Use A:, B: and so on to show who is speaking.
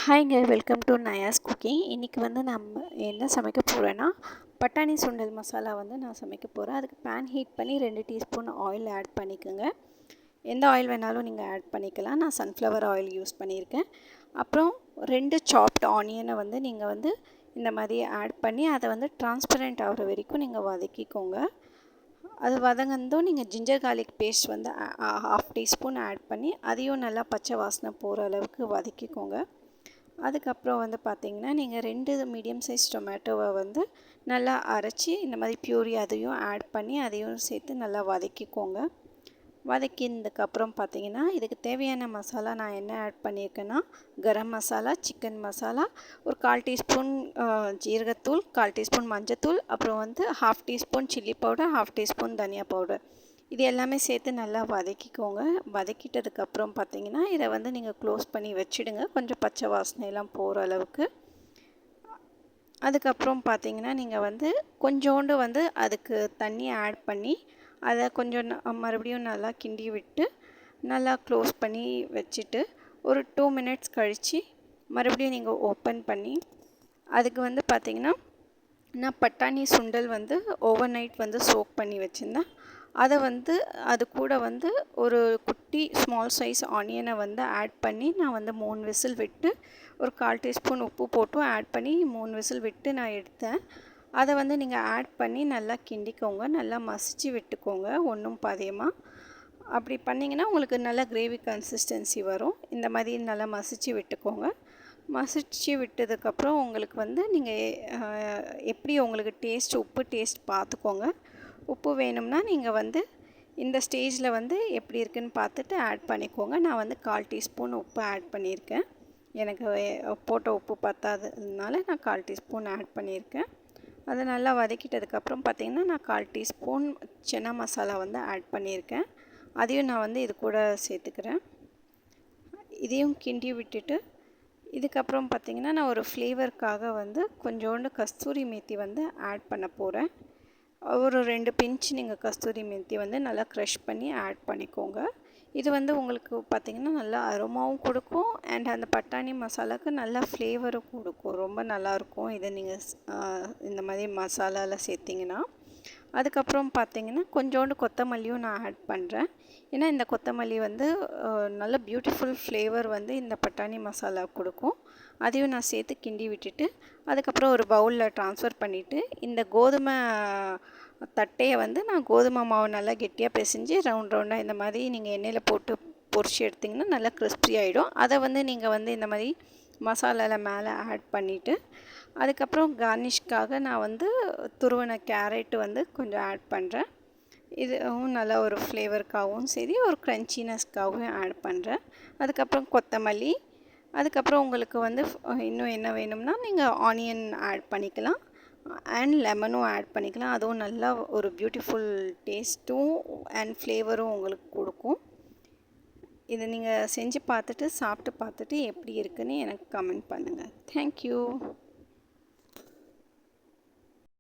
A: ஹாய்ங்க, welcome to நயாஸ் cooking. இன்றைக்கி வந்து நம்ம என்ன சமைக்க போகிறேன்னா, பட்டாணி சுண்டல் மசாலா வந்து நான் சமைக்க போகிறேன். அதுக்கு பேன் ஹீட் பண்ணி 2 டீஸ்பூன் ஆயில் ஆட் பண்ணிக்கோங்க. எந்த ஆயில் வேணாலும் நீங்கள் ஆட் பண்ணிக்கலாம். நான் சன்ஃப்ளவர் ஆயில் யூஸ் பண்ணியிருக்கேன். அப்புறம் 2 சாப்ட் ஆனியனை வந்து நீங்கள் வந்து இந்த மாதிரி ஆட் பண்ணி அதை வந்து டிரான்ஸ்பரண்ட் ஆகிற வரைக்கும் நீங்கள் வதக்கிக்கோங்க. அது வதங்கந்தோம் நீங்கள் ஜிஞ்சர் கார்லிக் பேஸ்ட் வந்து 1/2 டீஸ்பூன் ஆட் பண்ணி அதையும் நல்லா பச்சை வாசனை போகிற அளவுக்கு வதக்கிக்கோங்க. அதுக்கப்புறம் வந்து பார்த்திங்கன்னா நீங்கள் 2 மீடியம் சைஸ் டொமேட்டோவை வந்து நல்லா அரைச்சி இந்த மாதிரி பியூரி அதையும் ஆட் பண்ணி அதையும் சேர்த்து நல்லா வதக்கிக்கோங்க. வதக்கினதுக்கப்புறம் பார்த்திங்கன்னா இதுக்கு தேவையான மசாலா நான் என்ன ஆட் பண்ணியிருக்கேன்னா, கரம் மசாலா, சிக்கன் மசாலா, ஒரு 1/4 டீஸ்பூன் ஜீரகத்தூள், 1/4 டீஸ்பூன் மஞ்சத்தூள், அப்புறம் வந்து 1/2 டீஸ்பூன் சில்லி பவுடர், 1/2 டீஸ்பூன் தனியா பவுடர், இது எல்லாமே சேர்த்து நல்லா வதக்கிக்கோங்க. வதக்கிட்டதுக்கப்புறம் பார்த்திங்கன்னா இதை வந்து நீங்கள் க்ளோஸ் பண்ணி வச்சுடுங்க, கொஞ்சம் பச்சை வாசனையெல்லாம் போகிற அளவுக்கு. அதுக்கப்புறம் பார்த்திங்கன்னா நீங்கள் வந்து கொஞ்சோண்டு வந்து அதுக்கு தண்ணி ஆட் பண்ணி அதை கொஞ்சம் மறுபடியும் நல்லா கிண்டி விட்டு நல்லா க்ளோஸ் பண்ணி வச்சுட்டு ஒரு 2 மினிட்ஸ் கழித்து மறுபடியும் நீங்கள் ஓப்பன் பண்ணி அதுக்கு வந்து பார்த்திங்கன்னா நான் பட்டாணி சுண்டல் வந்து ஓவர் நைட் வந்து சோக் பண்ணி வச்சுருந்தேன். அதை வந்து அது கூட வந்து ஒரு குட்டி ஸ்மால் சைஸ் ஆனியனை வந்து ஆட் பண்ணி நான் வந்து 3 விசில் விட்டு ஒரு 1/4 டீஸ்பூன் உப்பு போட்டும் ஆட் பண்ணி 3 விசில் விட்டு நான் எடுத்தேன். அதை வந்து நீங்கள் ஆட் பண்ணி நல்லா கிண்டிக்கோங்க, நல்லா மசிச்சு விட்டுக்கோங்க ஒன்றும் பாதியமாக. அப்படி பண்ணிங்கன்னா உங்களுக்கு நல்ல கிரேவி கன்சிஸ்டன்சி வரும். இந்த மாதிரி நல்லா மசிச்சு விட்டுக்கோங்க. மசிச்சு விட்டதுக்கப்புறம் உங்களுக்கு வந்து நீங்கள் எப்படி உங்களுக்கு உப்பு டேஸ்ட் பார்த்துக்கோங்க. உப்பு வேணும்னா நீங்கள் வந்து இந்த ஸ்டேஜில் வந்து எப்படி இருக்குன்னு பார்த்துட்டு ஆட் பண்ணிக்கோங்க. நான் வந்து 1/4 டீஸ்பூன் உப்பு ஆட் பண்ணியிருக்கேன். எனக்கு போட்ட உப்பு பத்தாததுனால நான் 1/4 டீஸ்பூன் ஆட் பண்ணியிருக்கேன். அதை நல்லா வதக்கிட்டதுக்கப்புறம் பார்த்திங்கன்னா நான் 1/4 டீஸ்பூன் சன்னா மசாலா வந்து ஆட் பண்ணியிருக்கேன். அதையும் நான் வந்து இது கூட சேர்த்துக்கிறேன். இதையும் கிண்டி விட்டுட்டு இதுக்கப்புறம் பார்த்திங்கன்னா நான் ஒரு ஃப்ளேவருக்காக வந்து கொஞ்சோண்டு கஸ்தூரி மேத்தி வந்து ஆட் பண்ண போகிறேன். ஒரு 2 பிஞ்ச் நீங்கள் கஸ்தூரி மேத்தி வந்து நல்லா க்ரஷ் பண்ணி ஆட் பண்ணிக்கோங்க. இது வந்து உங்களுக்கு பார்த்திங்கன்னா நல்லா அரோமாவும் கொடுக்கும் அண்ட் அந்த பட்டாணி மசாலாவுக்கு நல்லா ஃப்ளேவரும் கொடுக்கும். ரொம்ப நல்லாயிருக்கும் இதை நீங்கள் இந்த மாதிரி மசாலாவில் சேர்த்திங்கன்னா. அதுக்கப்புறம் பார்த்திங்கன்னா கொஞ்சோண்டு கொத்தமல்லியும் நான் ஆட் பண்ணுறேன். ஏன்னா இந்த கொத்தமல்லி வந்து நல்ல பியூட்டிஃபுல் ஃப்ளேவர் வந்து இந்த பட்டாணி மசாலா கொடுக்கும். அதையும் நான் சேர்த்து கிண்டி விட்டுட்டு அதுக்கப்புறம் ஒரு பவுலில் ட்ரான்ஸ்ஃபர் பண்ணிவிட்டு இந்த கோதுமை தட்டையை வந்து நான் கோதுமை மாவு நல்லா கெட்டியாக பிசைஞ்சு ரவுண்டாக இந்த மாதிரி நீங்கள் எண்ணெயில் போட்டு பொரிச்சு எடுத்திங்கன்னா நல்லா கிறிஸ்பி ஆகிடும். அதை வந்து நீங்கள் வந்து இந்த மாதிரி மசாலாவில் மேலே ஆட் பண்ணிவிட்டு அதுக்கப்புறம் கார்னிஷ்காக நான் வந்து துருவின கேரட் வந்து கொஞ்சம் ஆட் பண்ணுறேன். இதுவும் நல்லா ஒரு ஃப்ளேவருக்காகவும் சரி ஒரு க்ரன்ச்சினஸ்க்காகவும் ஆட் பண்ணுறேன். அதுக்கப்புறம் கொத்தமல்லி, அதுக்கப்புறம் உங்களுக்கு வந்து இன்னும் என்ன வேணும்னா நீங்கள் ஆனியன் ஆட் பண்ணிக்கலாம் அண்ட் லெமனும் ஆட் பண்ணிக்கலாம். அதுவும் நல்லா ஒரு பியூட்டிஃபுல் டேஸ்ட்டும் அண்ட் ஃப்ளேவரும் உங்களுக்கு கொடுக்கும். இதை நீங்கள் செஞ்சு பார்த்துட்டு சாப்பிட்டு பார்த்துட்டு எப்படி இருக்குன்னு எனக்கு கமெண்ட் பண்ணுங்கள். தேங்க்யூ.